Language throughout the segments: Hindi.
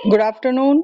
Good afternoon.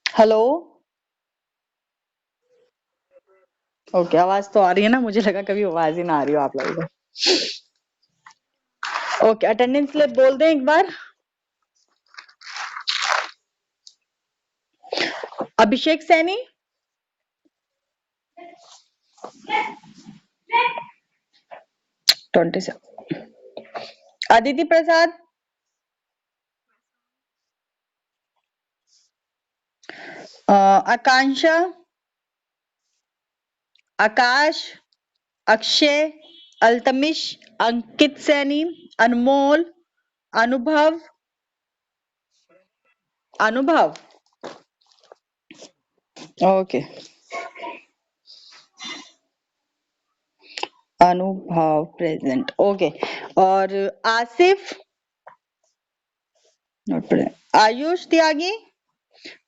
हेलो। ओके, आवाज तो आ रही है ना? मुझे लगा कभी आवाज ही ना आ रही हो आप लोगों को। ओके, अटेंडेंस स्लिप बोल दें एक बार। अभिषेक सैनी, 27। अदिति प्रसाद, आकांक्षा, आकाश, अक्षय, अल्तमिश, अंकित सैनी, अनमोल, अनुभव, अनुभव। ओके, अनुभव प्रेजेंट। ओके, और आसिफ, नॉट प्रेजेंट। आयुष त्यागी,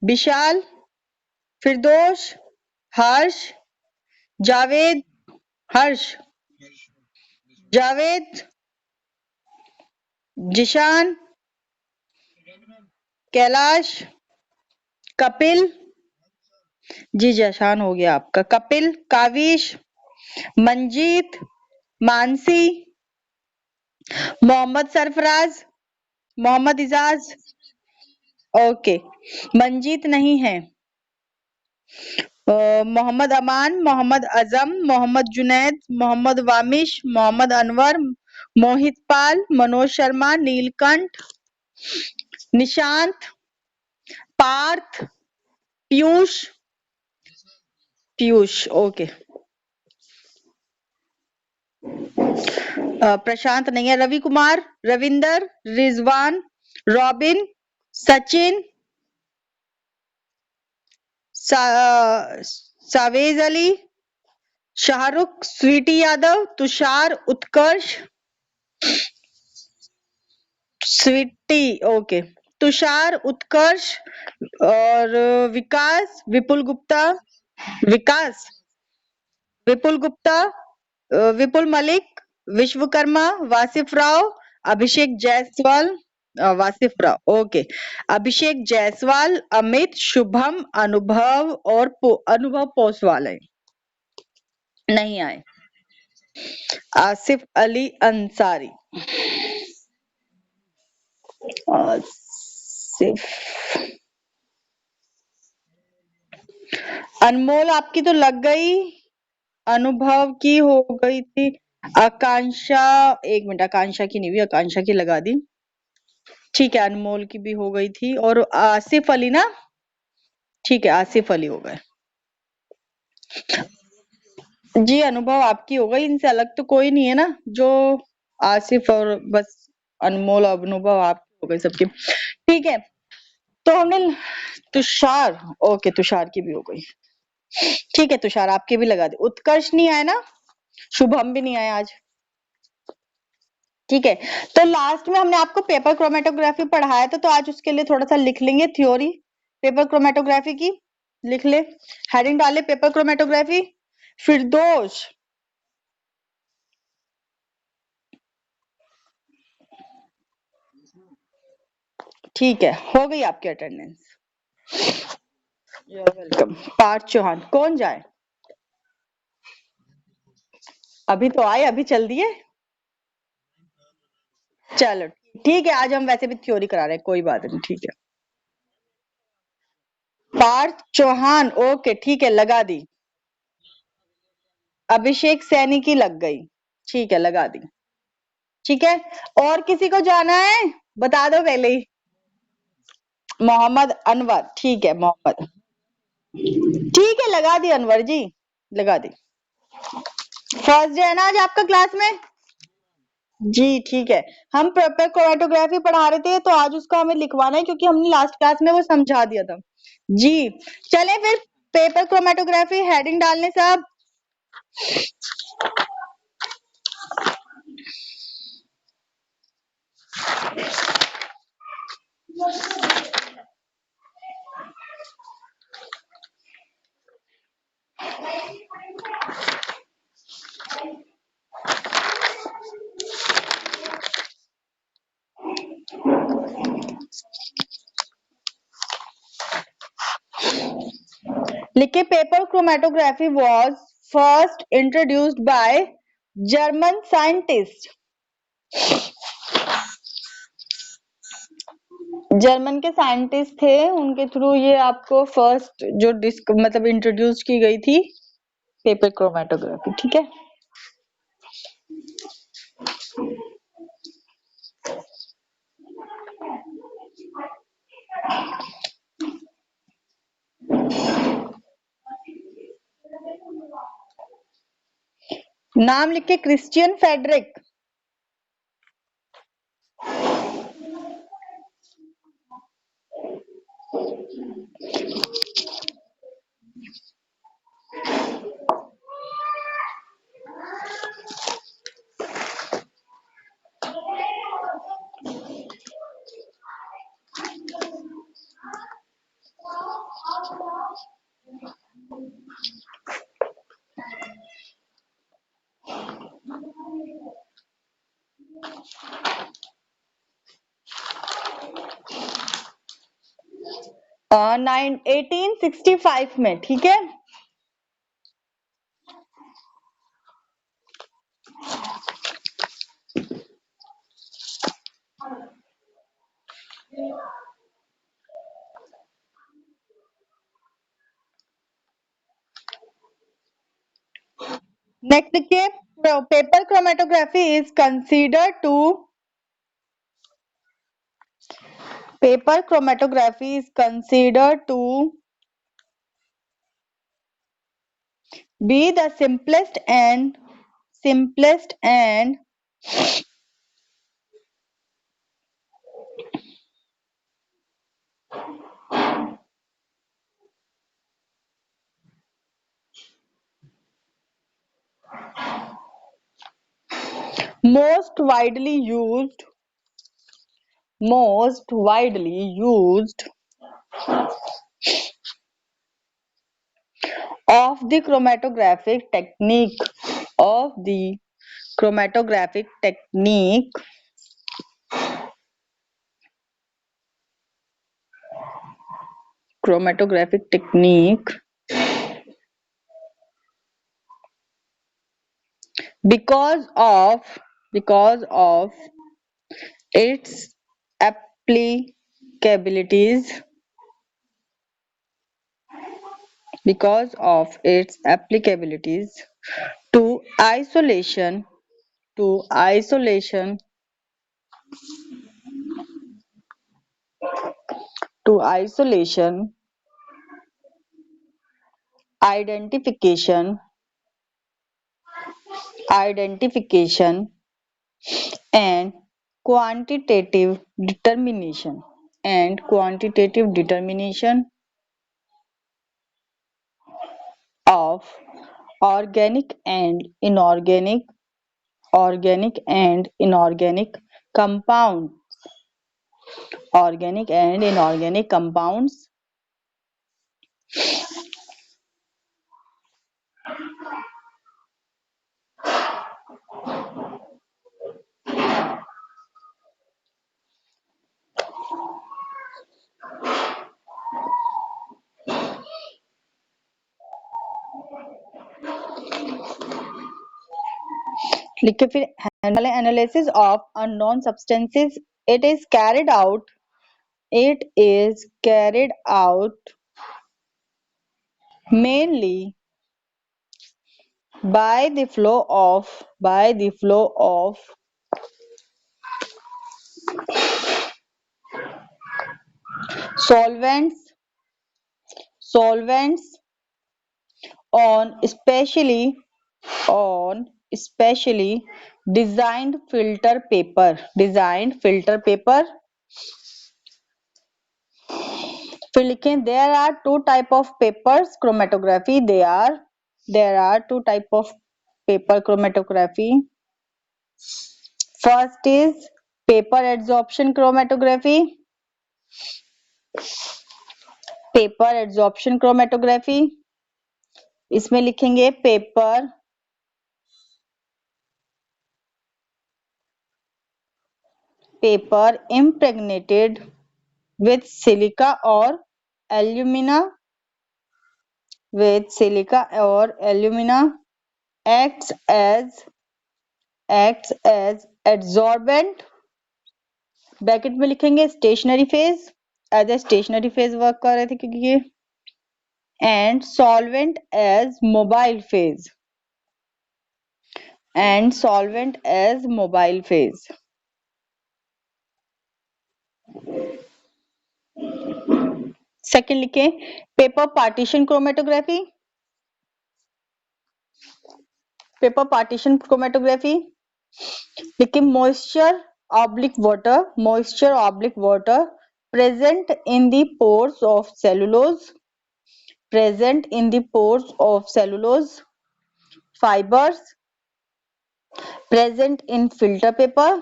विशाल, फिरदोश, हर्ष, जावेद, हर्ष, जावेद, जिशान, कैलाश, कपिल, जी जशान हो गया आपका। कपिल, काविश, मंजीत, मानसी, मोहम्मद सरफराज, मोहम्मद इजाज। ओके, मंजीत नहीं है। मोहम्मद अमान, मोहम्मद अजम, मोहम्मद जुनैद, मोहम्मद वामिश, मोहम्मद अनवर, मोहित पाल, मनोज शर्मा, नीलकंठ, निशांत, पार्थ, पीयूष, पीयूष। ओके, प्रशांत नहीं है। रवि कुमार, रविंदर, रिजवान, रॉबिन, सचिन, सावेज अली, शाहरुख, स्वीटी यादव, तुषार, उत्कर्ष, स्वीटी। ओके, तुषार, उत्कर्ष और विकास, विपुल गुप्ता, विकास, विपुल गुप्ता, विपुल मलिक, विश्वकर्मा, वासिफ राव, अभिषेक जायसवाल, वासिफ राव। ओके, अभिषेक जायसवाल, अमित, शुभम, अनुभव और अनुभव पोसवाल है, नहीं आए। आसिफ अली अंसारी, आसिफ। अनमोल आपकी तो लग गई, अनुभव की हो गई थी। आकांक्षा, एक मिनट, आकांक्षा की नहीं हुई, आकांक्षा की लगा दी। ठीक है, अनमोल की भी हो गई थी। और आसिफ अली ना? ठीक है, आसिफ अली हो गए। जी, अनुभव आपकी हो गई। इनसे अलग तो कोई नहीं है ना, जो आसिफ और बस अनमोल, अनुभव आपकी हो गई सबकी। ठीक है, तो हमने तुषार, ओके, तुषार की भी हो गई। ठीक है, तुषार आपके भी लगा दी। उत्कर्ष नहीं आया ना? शुभम भी नहीं आया आज। ठीक है, तो लास्ट में हमने आपको पेपर क्रोमेटोग्राफी पढ़ाया था, तो आज उसके लिए थोड़ा सा लिख लेंगे थ्योरी पेपर क्रोमेटोग्राफी की। लिख ले, हेडिंग डाले पेपर क्रोमेटोग्राफी। फिरदोष, ठीक है, हो गई आपकी अटेंडेंस। वेलकम। पार्थ चौहान, कौन जाए? अभी तो आए, अभी चल दिए। चलो ठीक है, आज हम वैसे भी थ्योरी करा रहे हैं, कोई बात नहीं। ठीक है, पार्थ चौहान, ओके, ठीक है, लगा दी। अभिषेक सैनी की लग गई, ठीक है, लगा दी। ठीक है, और किसी को जाना है? बता दो पहले ही। मोहम्मद अनवर, ठीक है मोहम्मद, ठीक है लगा दी अनवर जी, लगा दी। फर्स्ट डे है ना आज आपका क्लास में? जी ठीक है। हम पेपर क्रोमेटोग्राफी पढ़ा रहे थे तो आज उसका हमें लिखवाना है क्योंकि हमने लास्ट क्लास में वो समझा दिया था। जी चले फिर, पेपर क्रोमेटोग्राफी हेडिंग डालने सब। लिखे, paper chromatography was first introduced by German scientist. German के साइंटिस्ट थे, उनके थ्रू ये आपको फर्स्ट जो डिस्क मतलब इंट्रोड्यूस की गई थी पेपर क्रोमेटोग्राफी, ठीक है। नाम लिखे, क्रिश्चियन फेडरिक। नाइन 1865 में, ठीक है। नेक्स्ट देखिए, paper chromatography is considered to, paper chromatography is considered to be the simplest and most widely used of the chromatographic technique because of its applicabilities to isolation to isolation to isolation, identification, identification, and quantitative determination of organic and inorganic compound organic and inorganic compounds लिखे फिर, analysis of unknown substances, it is carried out mainly by the flow of solvents, solvents on especially designed filter paper. फिर लिखें there are two type of papers chromatography. There are two type of paper chromatography. First is paper adsorption chromatography. Paper adsorption chromatography, इसमें लिखेंगे paper impregnated with silica or alumina acts as adsorbent. Bracket में लिखेंगे stationary phase, as a stationary phase work कर रहे थे क्योंकि ये, and solvent as mobile phase, second लिखे पेपर पार्टीशन क्रोमेटोग्राफी. लिखे moisture oblique water present in the pores of cellulose fibers present in filter paper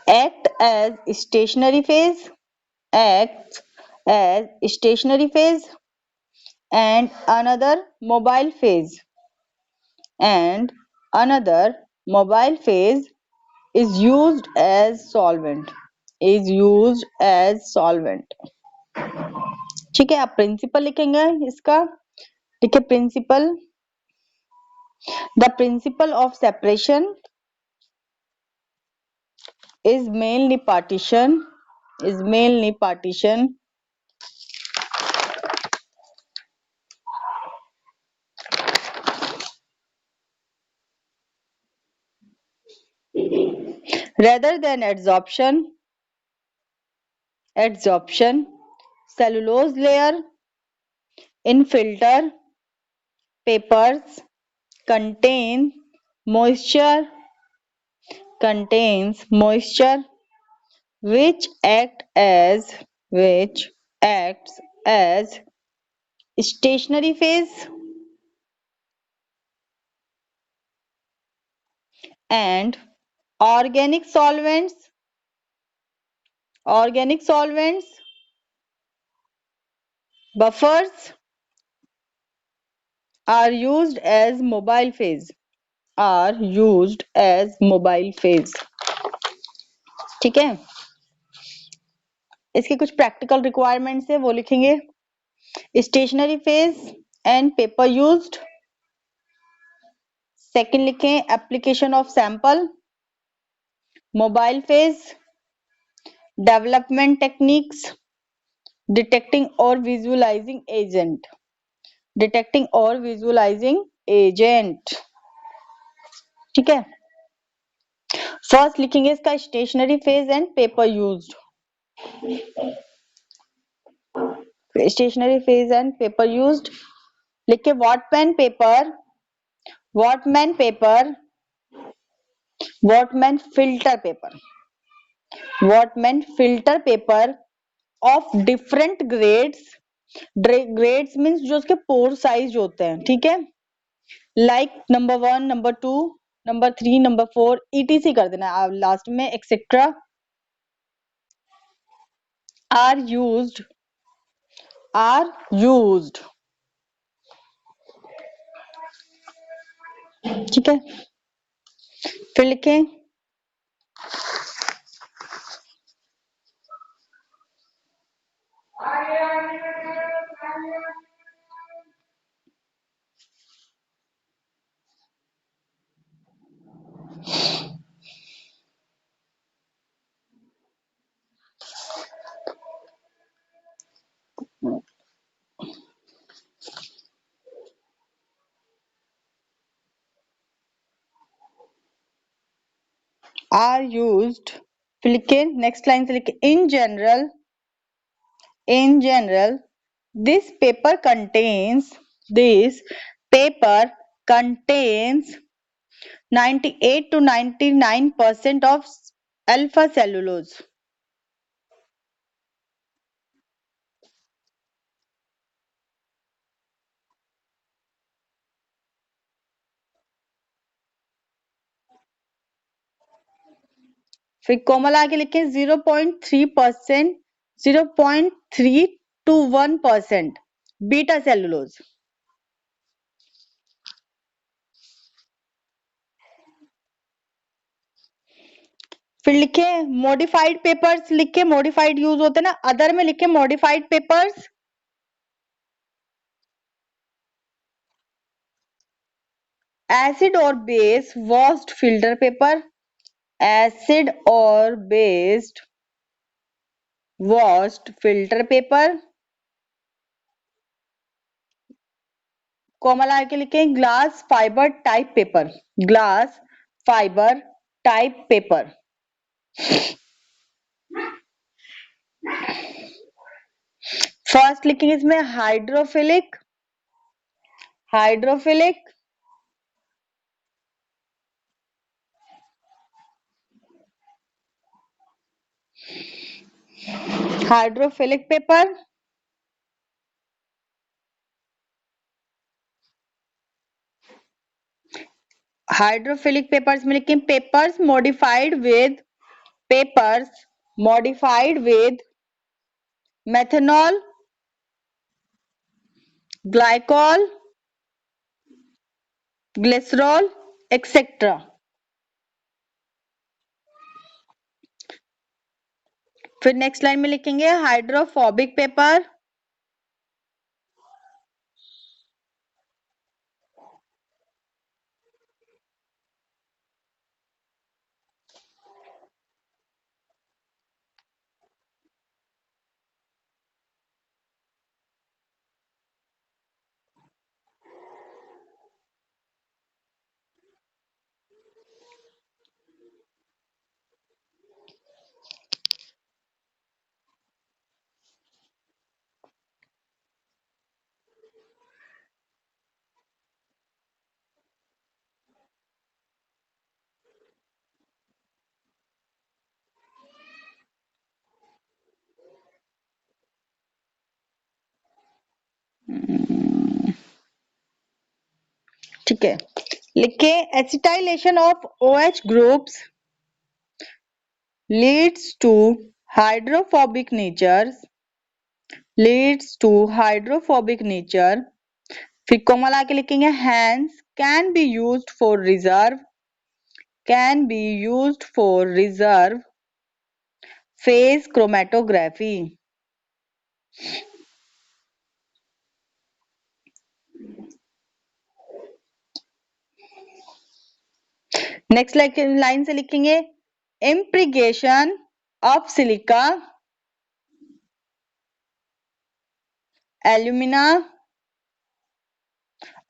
act as stationary phase and another mobile phase is used as solvent. ठीक है, आप प्रिंसिपल लिखेंगे इसका. देखिए principle, the principle of separation is mainly partition rather than adsorption. Cellulose layer in filter papers contains moisture which acts as stationary phase and organic solvents buffers are used as mobile phase. ठीक है, इसके कुछ प्रैक्टिकल रिक्वायरमेंट्स है वो लिखेंगे. Stationary phase and paper used. Second लिखें application of sample. Mobile phase, development techniques, detecting और विजुअलाइजिंग एजेंट. ठीक है, फर्स्ट लिखेंगे इसका stationary phase and paper used. लिखे Whatman filter paper of different grades means जो उसके पोर साइज होते हैं. ठीक है, like number 1, number 2, number 3, number 4 etc कर देना लास्ट में. Etcetera are used. ठीक है, फिर लिखें are used फिर लिखे नेक्स्ट लाइन से लिखे in general this paper contains 98 to 99% of alpha cellulose. फिर कोमल आगे लिखे 0.3%, 0.3 to 1% बीटा सेलुलोज. फिर लिखे मॉडिफाइड पेपर्स, लिखे मॉडिफाइड यूज होते ना, अदर में लिखे मॉडिफाइड पेपर्स. एसिड और base washed filter paper, acid और बेस्ड वॉश्ड फिल्टर पेपर. कोमल आगे लिखे glass fibre type paper, glass fibre type paper. First लिखेंगे इसमें hydrophilic, hydrophilic hydrophilic paper. Hydrophilic papers में लिखें papers modified with methanol, glycol, glycerol etcetera. फिर नेक्स्ट लाइन में लिखेंगे हाइड्रोफोबिक पेपर, ठीक है. लिखे acetylation of OH groups leads to hydrophobic nature. फिर कोमल आके लिखेंगे hands can be used for reserve phase chromatography. Next line से लिखेंगे इम्प्रीगेशन ऑफ सिलिका, एल्यूमिना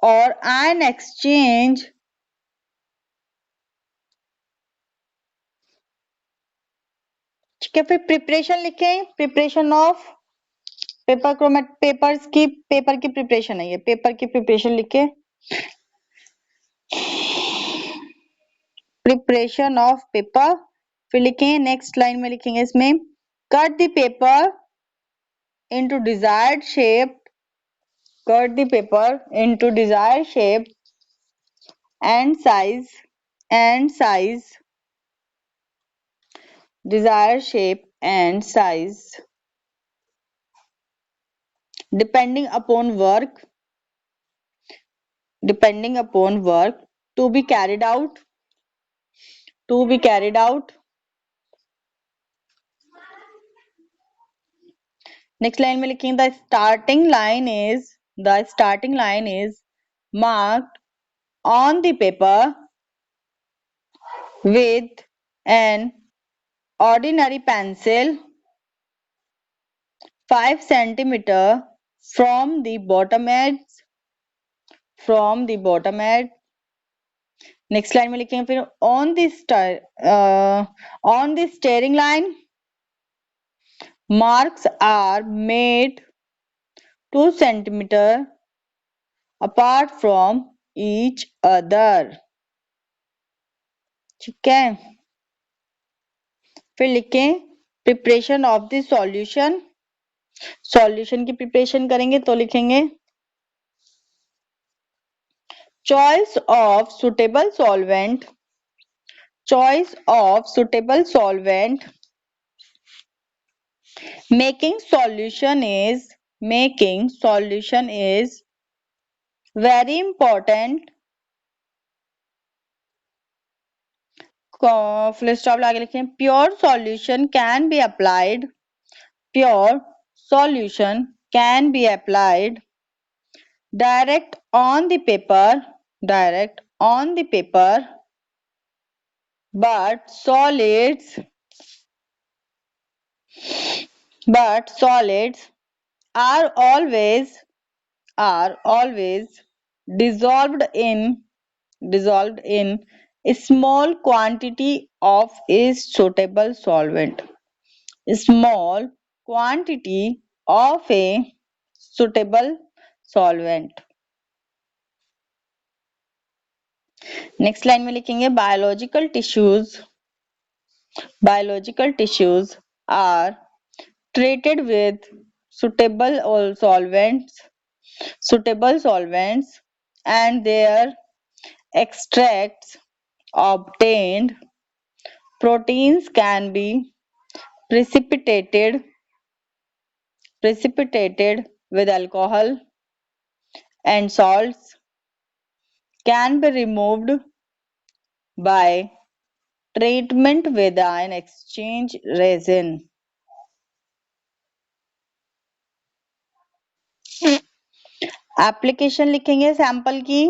और आयन एक्सचेंज ठीक है. फिर प्रिपरेशन लिखें, प्रिपरेशन ऑफ पेपर की प्रिपरेशन है, ये पेपर की प्रिपरेशन लिखे प्रिपरेशन ऑफ पेपर. फिर लिखें नेक्स्ट लाइन में लिखेंगे इसमें cut the paper into desired shape, cut the paper into desired shape and size, desired shape and size depending upon work to be carried out. Next line में लिखेंगे the starting line is marked on the paper with an ordinary pencil 5 centimeter from the bottom edge next line में लिखेंगे फिर on the steering line marks are made 2 centimeter apart from each other. ठीक है, फिर लिखें preparation of the solution. Solution की प्रिपरेशन करेंगे तो लिखेंगे choice of suitable solvent. Choice of suitable solvent making solution is very important। Full stop लगा के लिखें pure solution can be applied. Pure solution can be applied direct on the paper, direct on the paper, but solids are always dissolved in a small quantity of a suitable solvent. Small quantity of a suitable solvent। Next line में लिखेंगे biological tissues are treated with suitable solvents and their extracts obtained proteins can be precipitated with alcohol and salts, can be removed by treatment with ion exchange resin। Application लिखेंगे सैंपल की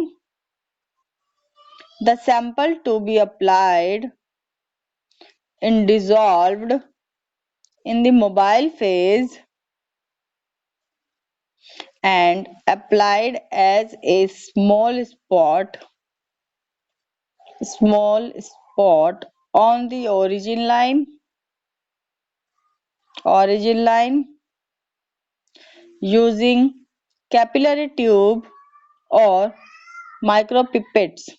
the sample to be applied in dissolved in the mobile phase and applied as a small spot on the origin line using capillary tube or micropipettes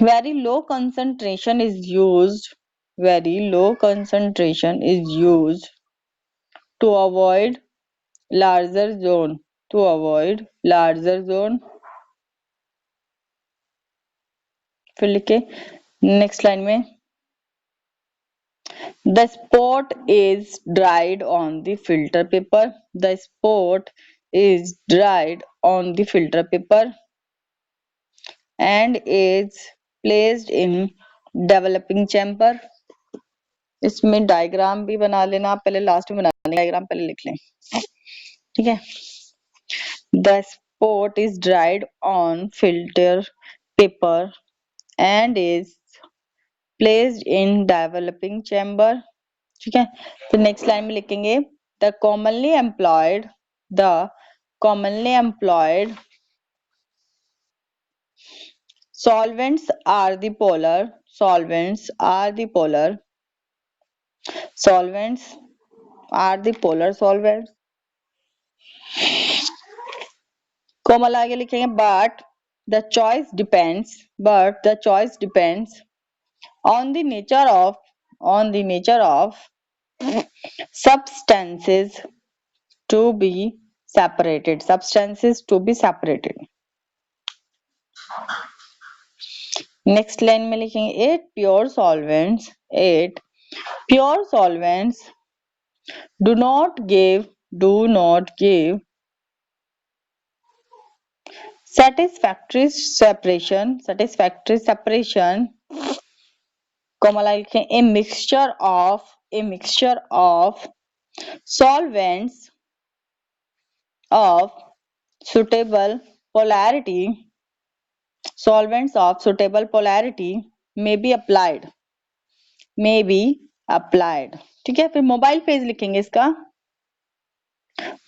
very low concentration is used to avoid larger zone फिर लिखे नेक्स्ट लाइन में the spot is dried on the filter paper and is placed in developing chamber। इसमें डायग्राम भी बना लेना, आप पहले लास्ट में बना लेना, डायग्राम पहले लिख लें, ठीक है। The spot is dried on filter paper and is placed in developing chamber, ठीक है। तो नेक्स्ट लाइन में लिखेंगे the commonly employed solvents are the polar solvents। कोमल आगे लिखेंगे but the choice depends on the nature of substances to be separated। Next line में लिखेंगे 8 pure solvents do not give satisfactory separation कोमला लिखें a mixture of solvents of suitable polarity may be applied। ठीक है, फिर मोबाइल फेज लिखेंगे, इसका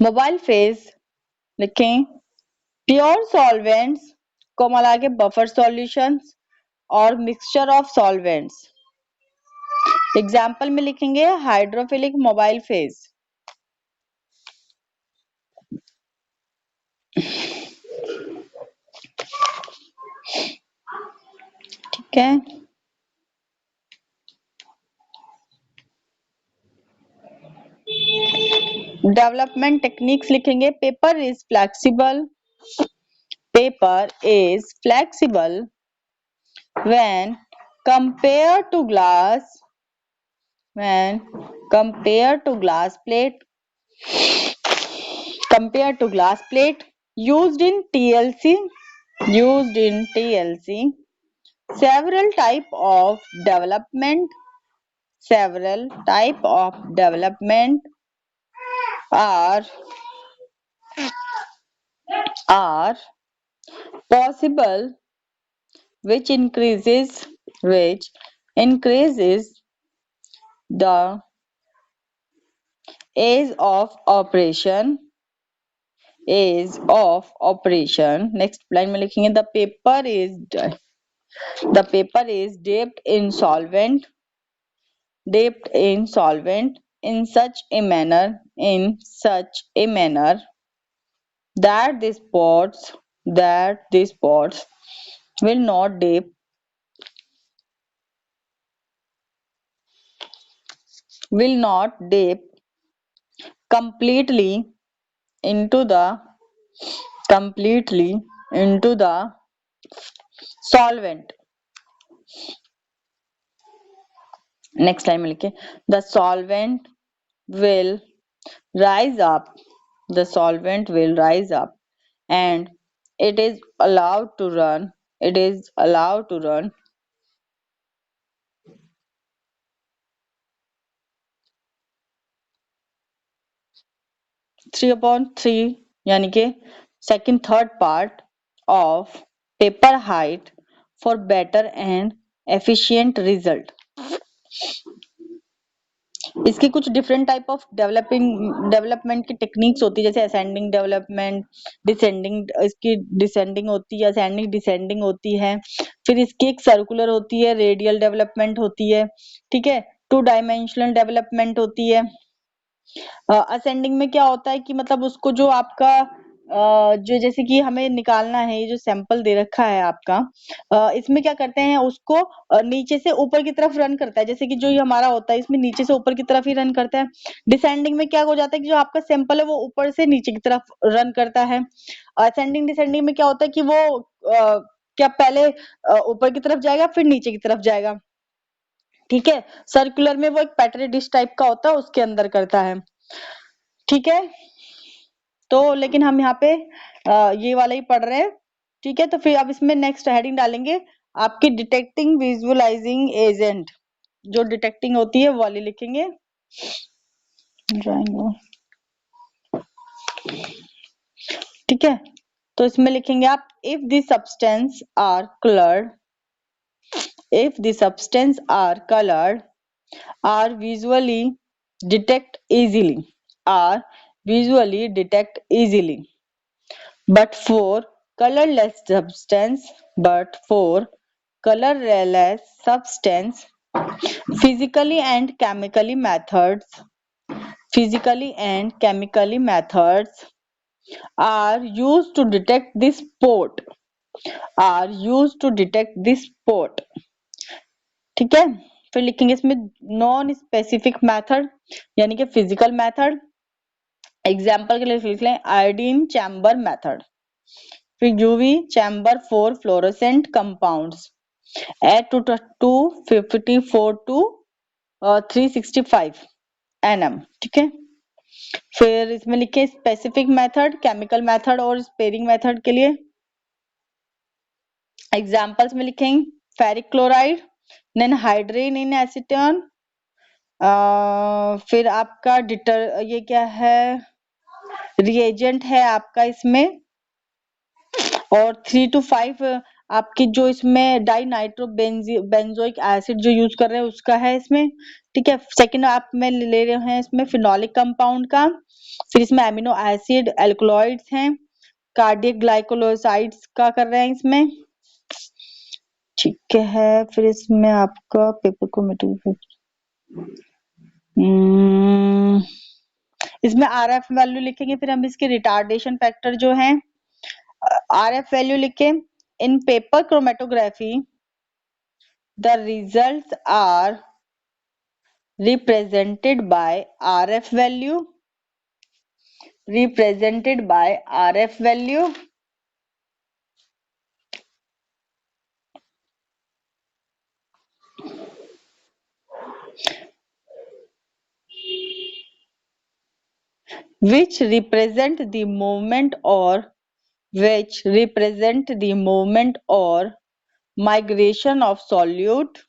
मोबाइल फेज लिखें प्योर सॉल्वेंट्स को मिला के बफर सॉल्यूशंस और मिक्सचर ऑफ सॉल्वेंट्स। एग्जाम्पल में लिखेंगे हाइड्रोफिलिक मोबाइल फेज। ठीक है, डेवलपमेंट टेक्निक्स लिखेंगे paper is flexible when compared to when compared to glass plate used in TLC several type of development are are possible, which increases the age of operation next line में लिखेंगे the paper is dipped in solvent in such a manner that the spots will not dip completely into the solvent। Next line में लिखे the solvent will rise up and it is allowed to run 3/3 यानी कि second third part of paper height for better and efficient result. इसकी कुछ डिफरेंट टाइप ऑफ डेवलपमेंट की टेक्निक्स होती है, जैसे असेंडिंग डेवलपमेंट, डिसेंडिंग होती है, असेंडिंग डिसेंडिंग होती है, फिर इसकी एक सर्कुलर होती है, रेडियल डेवलपमेंट होती है, ठीक है, 2 डायमेंशनल डेवलपमेंट होती है। असेंडिंग में क्या होता है कि मतलब उसको जो आपका जो जैसे कि हमें निकालना है, ये जो सैंपल दे रखा है आपका, इसमें क्या करते हैं उसको नीचे से ऊपर की तरफ रन करता है, जैसे कि जो ये हमारा होता है इसमें नीचे से ऊपर की तरफ ही रन करता है। डिसेंडिंग में क्या हो जाता है कि जो आपका सैंपल है वो ऊपर से नीचे की तरफ रन करता है। असेंडिंग डिसेंडिंग में क्या होता है कि वो क्या पहले ऊपर की तरफ जाएगा फिर नीचे की तरफ जाएगा, ठीक है। सर्कुलर में वो एक पेट्री डिश टाइप का होता है, उसके अंदर करता है, ठीक है। तो लेकिन हम यहाँ पे ये वाला ही पढ़ रहे हैं, ठीक है। तो फिर अब इसमें नेक्स्ट हेडिंग डालेंगे आपकी डिटेक्टिंग विजुअलाइजिंग एजेंट, जो डिटेक्टिंग होती है वो वाली लिखेंगे। ठीक है, तो इसमें लिखेंगे आप if the substance are colored are visually detect easily but for colorless substance physically and chemically methods are used to detect this spot, ठीक है। फिर लिखेंगे इसमें नॉन स्पेसिफिक मेथड यानी कि फिजिकल मेथड। एग्जाम्पल के लिए लिख लें आयोडीन चैम्बर मेथड, फिर UV chamber for fluorescent compounds at 254 to 365 nm, ठीक है। फिर इसमें लिखे स्पेसिफिक मेथड, केमिकल मेथड और स्पेयरिंग मेथड के लिए। एग्जाम्पल्स में लिखेंगे फेरिक क्लोराइड, देन हाइड्रीन इन एसीटोन, फिर आपका ये क्या है रिएजेंट है आपका इसमें, और 3 to 5 आपकी जो इसमें डाइनाइट्रो बेंजोइक एसिड जो यूज कर रहे हैं उसका है इसमें, ठीक है। सेकंड आप में ले रहे हैं इसमें फिनोलिक कंपाउंड का, फिर इसमें एमिनो एसिड एल्कलॉइड्स हैं, कार्डियक ग्लाइकोलोसाइड्स का कर रहे हैं इसमें, ठीक है। फिर इसमें आपका पेपर को इसमें आरएफ वैल्यू लिखेंगे, फिर हम इसके रिटार्डेशन फैक्टर जो है आरएफ वैल्यू लिखे। In paper chromatography the results are represented by RF value, represented by RF value, which represent the movement or migration of solute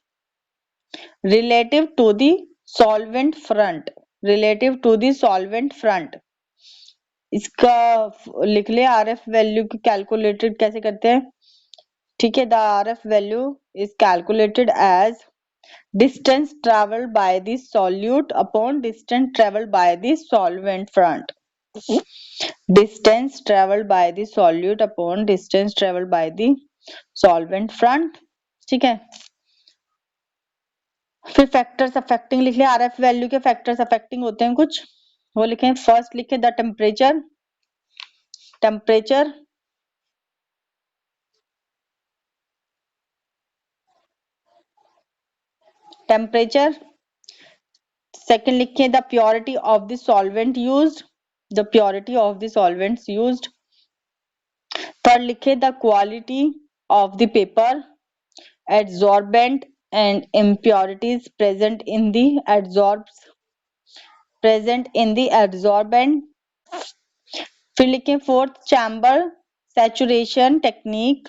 relative to the solvent front, relative to the solvent front। इसका लिख ले आरएफ वैल्यू की कैलकुलेटेड कैसे करते हैं, ठीक है। The RF value is calculated as distance traveled by the solute upon distance traveled by the solvent front, distance traveled by the solute upon distance traveled by the solvent front, ठीक है। फिर फैक्टर्स अफेक्टिंग लिख लिया, आरएफ वैल्यू के फैक्टर्स अफेक्टिंग होते हैं कुछ, वो लिखें। फर्स्ट लिखे the temperature, temperature temperature. Second लिखिए the purity of the solvent used, the purity of the solvents used. Third लिखिए the quality of the paper, adsorbent and impurities present in the adsorbent। फिर लिखें fourth chamber saturation technique,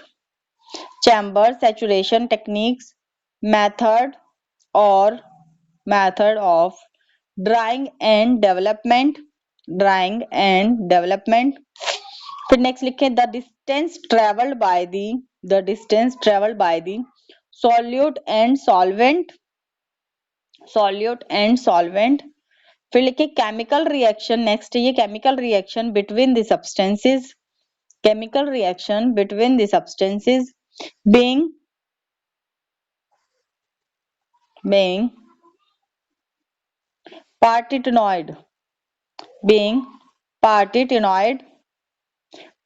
chamber saturation techniques, method of drying and development, drying and development. फिर नेक्स्ट लिखें the distance travelled by the solute and solvent। फिर लिखे केमिकल रिएक्शन, नेक्स्ट ये chemical reaction between the substances, chemical reaction between the substances being partenoid,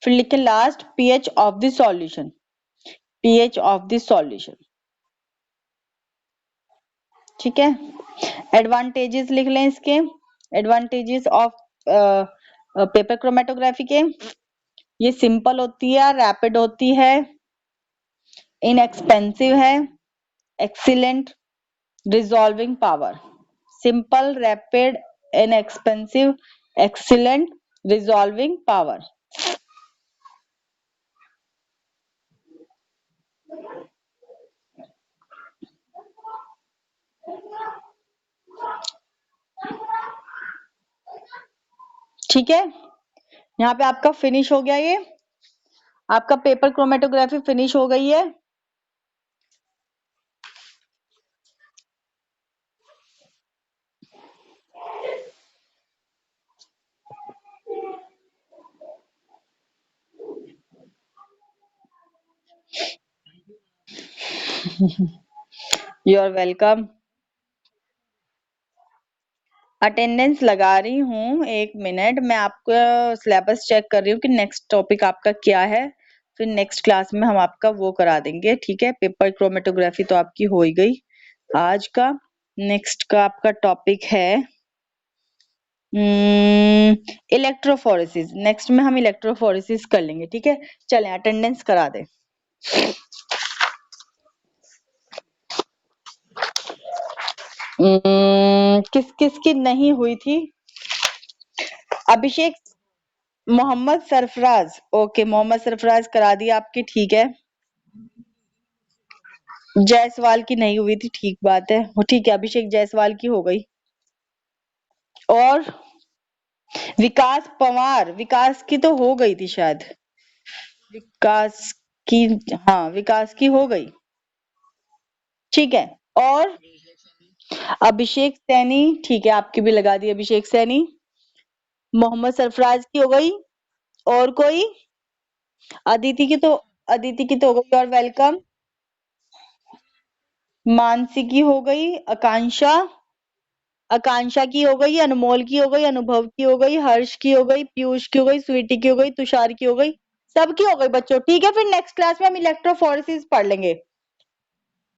फिर लिखे last pH of the solution, ठीक है। एडवांटेजेस लिख लें इसके, एडवांटेजेस ऑफ पेपर क्रोमेटोग्राफी के, ये सिंपल होती है, रैपिड होती है, इनएक्सपेंसिव है, excellent resolving power, simple rapid inexpensive excellent resolving power. ठीक है, यहाँ पे आपका फिनिश हो गया, ये आपका पेपर क्रोमेटोग्राफी फिनिश हो गई है। You are welcome. अटेंडेंस लगा रही हूँ, 1 मिनट, मैं आपका सिलेबस चेक कर रही हूँ कि नेक्स्ट टॉपिक आपका क्या है, फिर नेक्स्ट क्लास में हम आपका वो करा देंगे, ठीक है। पेपर क्रोमेटोग्राफी तो आपकी हो ही गई आज का। नेक्स्ट का आपका टॉपिक है इलेक्ट्रोफोरेसिस, नेक्स्ट में हम इलेक्ट्रोफोरेसिस कर लेंगे, ठीक है। चलें अटेंडेंस करा दे। किस किस की नहीं हुई थी? अभिषेक, मोहम्मद सरफराज, ओके मोहम्मद सरफराज करा दी आपकी, ठीक है। जायसवाल की नहीं हुई थी, ठीक बात है, वो ठीक है, अभिषेक जायसवाल की हो गई। और विकास पवार, विकास की तो हो गई थी शायद, विकास की, हाँ विकास की हो गई, ठीक है। और अभिषेक सैनी, ठीक है, आपकी भी लगा दी अभिषेक सैनी। मोहम्मद सरफराज की हो गई। और कोई? अदिति की तो हो गई, और वेलकम। मानसी की हो गई, आकांक्षा की हो गई, अनमोल की हो गई, अनुभव की हो गई, हर्ष की हो गई, पीयूष की हो गई, स्वीटी की हो गई, तुषार की हो गई, सबकी हो गई बच्चों। ठीक है, फिर नेक्स्ट क्लास में हम इलेक्ट्रोफोरेसिस पढ़ लेंगे।